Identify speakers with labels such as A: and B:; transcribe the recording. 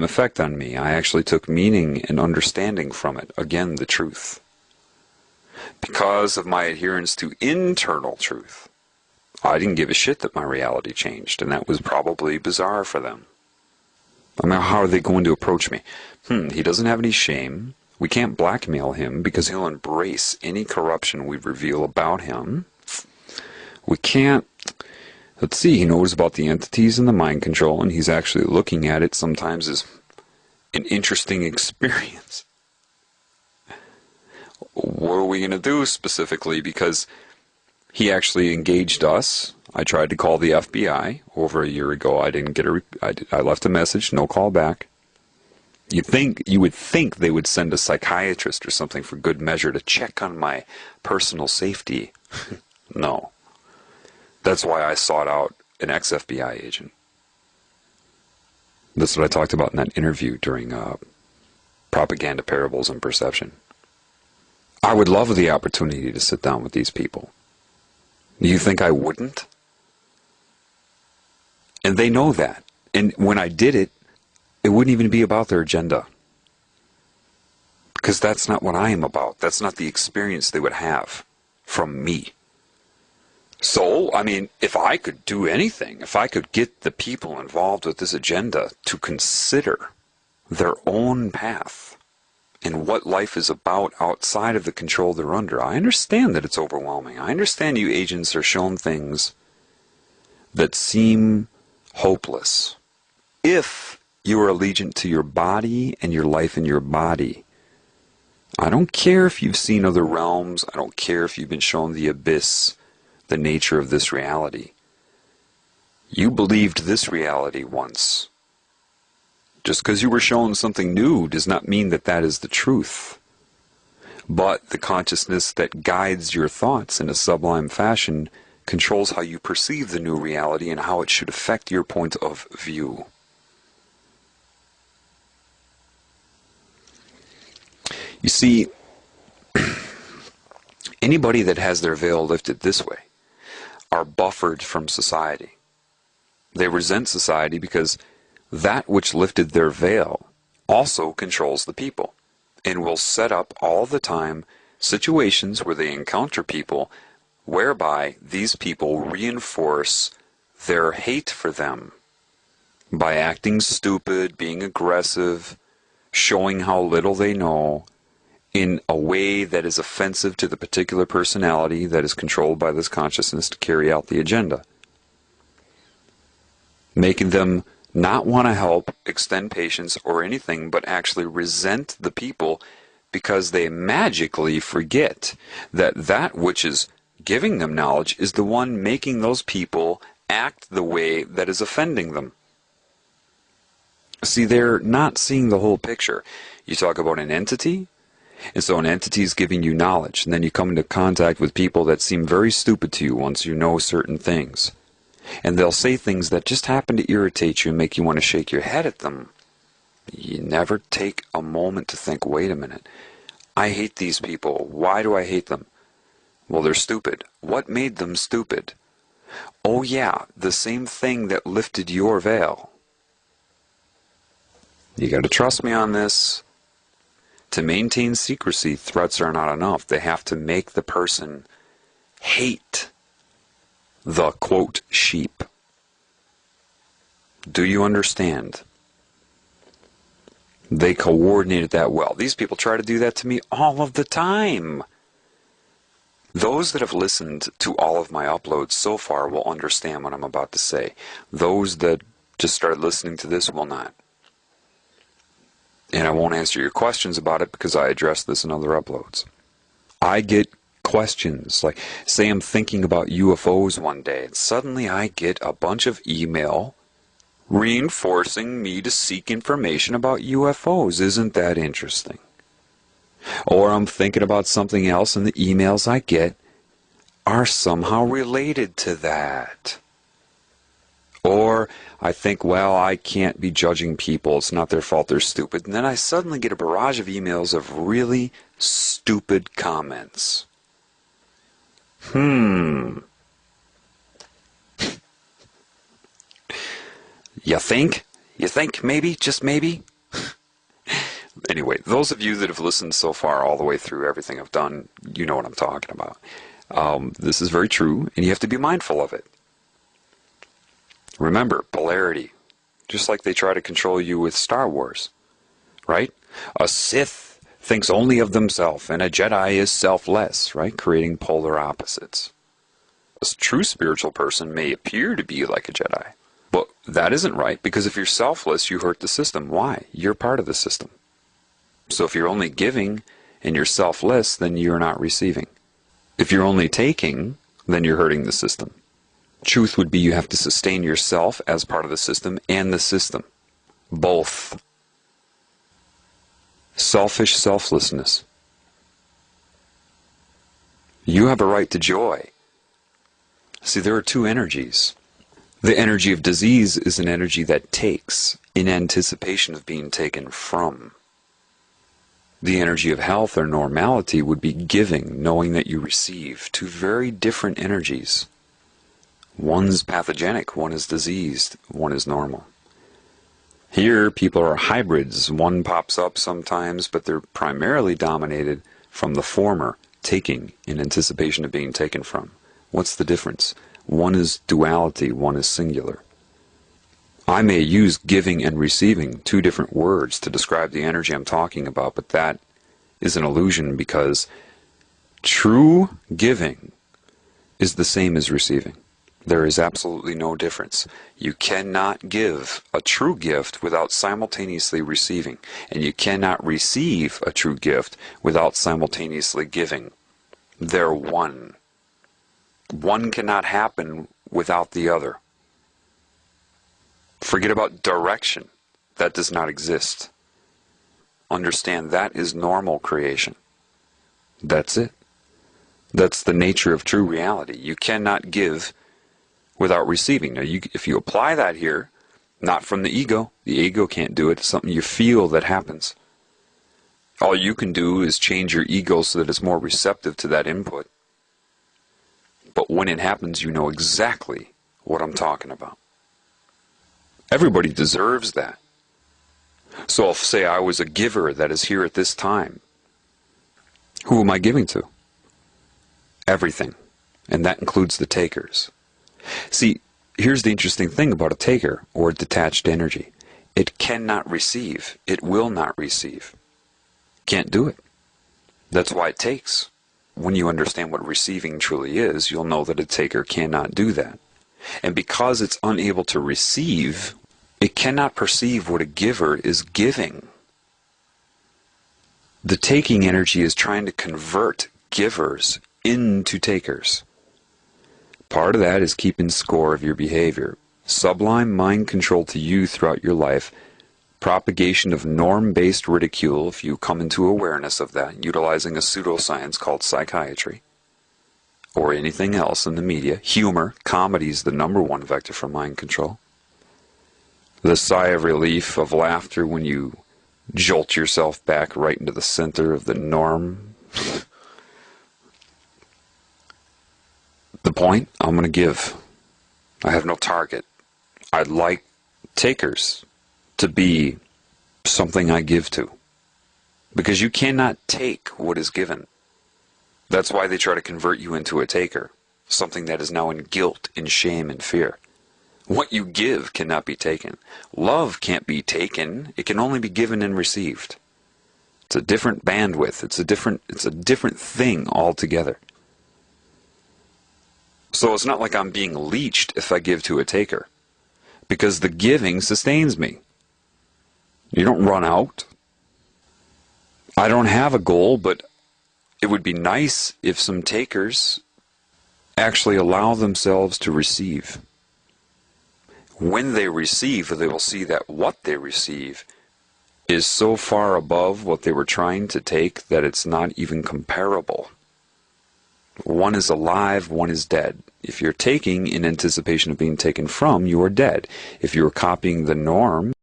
A: effect on me. I actually took meaning and understanding from it. Again, the truth. Because of my adherence to internal truth, I didn't give a shit that my reality changed, and that was probably bizarre for them. I mean, how are they going to approach me? He doesn't have any shame. We can't blackmail him because he'll embrace any corruption we reveal about him. We can't... Let's see, he knows about the entities and the mind control, and he's actually looking at it sometimes as an interesting experience. What are we going to do specifically? Because he actually engaged us. I tried to call the FBI over a year ago. I didn't get I left a message, no call back. You would think they would send a psychiatrist or something for good measure to check on my personal safety. No. That's why I sought out an ex-FBI agent. That's what I talked about in that interview during Propaganda, Parables, and Perception. I would love the opportunity to sit down with these people. Do you think I wouldn't? And they know that. And when I did it, it wouldn't even be about their agenda. Because that's not what I am about. That's not the experience they would have from me. So, I mean, if I could do anything, if I could get the people involved with this agenda to consider their own path and what life is about outside of the control they're under, I understand that it's overwhelming. I understand you agents are shown things that seem hopeless. If you are allegiant to your body and your life in your body, I don't care if you've seen other realms, I don't care if you've been shown the abyss, the nature of this reality. You believed this reality once. Just because you were shown something new does not mean that that is the truth. But the consciousness that guides your thoughts in a sublime fashion controls how you perceive the new reality and how it should affect your point of view. You see, anybody that has their veil lifted this way are buffered from society. They resent society because that which lifted their veil also controls the people and will set up all the time situations where they encounter people whereby these people reinforce their hate for them by acting stupid, being aggressive, showing how little they know, in a way that is offensive to the particular personality that is controlled by this consciousness to carry out the agenda. Making them not want to help, extend patience, or anything, but actually resent the people because they magically forget that that which is giving them knowledge is the one making those people act the way that is offending them. See, they're not seeing the whole picture. You talk about an entity, and so an entity is giving you knowledge, and then you come into contact with people that seem very stupid to you once you know certain things. And they'll say things that just happen to irritate you and make you want to shake your head at them. You never take a moment to think, wait a minute, I hate these people. Why do I hate them? Well, they're stupid. What made them stupid? Oh yeah, the same thing that lifted your veil. You got to trust me on this. To maintain secrecy, threats are not enough. They have to make the person hate the, quote, sheep. Do you understand? They coordinated that well. These people try to do that to me all of the time. Those that have listened to all of my uploads so far will understand what I'm about to say. Those that just started listening to this will not. And I won't answer your questions about it because I addressed this in other uploads. I get questions, like, say I'm thinking about UFOs one day, and suddenly I get a bunch of email reinforcing me to seek information about UFOs. Isn't that interesting? Or I'm thinking about something else, and the emails I get are somehow related to that. Or I think, well, I can't be judging people. It's not their fault. They're stupid. And then I suddenly get a barrage of emails of really stupid comments. You think? You think maybe? Just maybe? Anyway, those of you that have listened so far all the way through everything I've done, you know what I'm talking about. This is very true, and you have to be mindful of it. Remember, polarity. Just like they try to control you with Star Wars, right? A Sith thinks only of themselves, and a Jedi is selfless, right? Creating polar opposites. A true spiritual person may appear to be like a Jedi, but that isn't right, because if you're selfless, you hurt the system. Why? You're part of the system. So if you're only giving and you're selfless, then you're not receiving. If you're only taking, then you're hurting the system. Truth would be you have to sustain yourself as part of the system and the system. Both. Selfish selflessness. You have a right to joy. See, there are two energies. The energy of disease is an energy that takes in anticipation of being taken from. The energy of health or normality would be giving, knowing that you receive. Two very different energies. One's pathogenic, one is diseased, one is normal. Here, people are hybrids. One pops up sometimes, but they're primarily dominated from the former, taking in anticipation of being taken from. What's the difference? One is duality, one is singular. I may use giving and receiving, two different words to describe the energy I'm talking about, but that is an illusion, because true giving is the same as receiving. There is absolutely no difference. You cannot give a true gift without simultaneously receiving, and you cannot receive a true gift without simultaneously giving. They're one. One cannot happen without the other. Forget about direction. That does not exist. Understand that is normal creation. That's it. That's the nature of true reality. You cannot give without receiving. Now, if you apply that here, not from the ego can't do it. It's something you feel that happens. All you can do is change your ego so that it's more receptive to that input. But when it happens, you know exactly what I'm talking about. Everybody deserves that. So I'll say I was a giver that is here at this time. Who am I giving to? Everything. And that includes the takers. See, here's the interesting thing about a taker, or a detached energy. It cannot receive. It will not receive. Can't do it. That's why it takes. When you understand what receiving truly is, you'll know that a taker cannot do that. And because it's unable to receive, it cannot perceive what a giver is giving. The taking energy is trying to convert givers into takers. Part of that is keeping score of your behavior. Sublime mind control to you throughout your life. Propagation of norm-based ridicule, if you come into awareness of that, utilizing a pseudoscience called psychiatry, or anything else in the media. Humor, comedy is the #1 vector for mind control. The sigh of relief of laughter when you jolt yourself back right into the center of the norm. The point, I'm going to give. I have no target. I'd like takers to be something I give to. Because you cannot take what is given. That's why they try to convert you into a taker. Something that is now in guilt, in shame, and fear. What you give cannot be taken. Love can't be taken. It can only be given and received. It's a different bandwidth. It's a different thing altogether. So it's not like I'm being leeched if I give to a taker. Because the giving sustains me. You don't run out. I don't have a goal, but it would be nice if some takers actually allow themselves to receive. When they receive, they will see that what they receive is so far above what they were trying to take that it's not even comparable. One is alive, one is dead. If you're taking in anticipation of being taken from, you are dead. If you're copying the norm,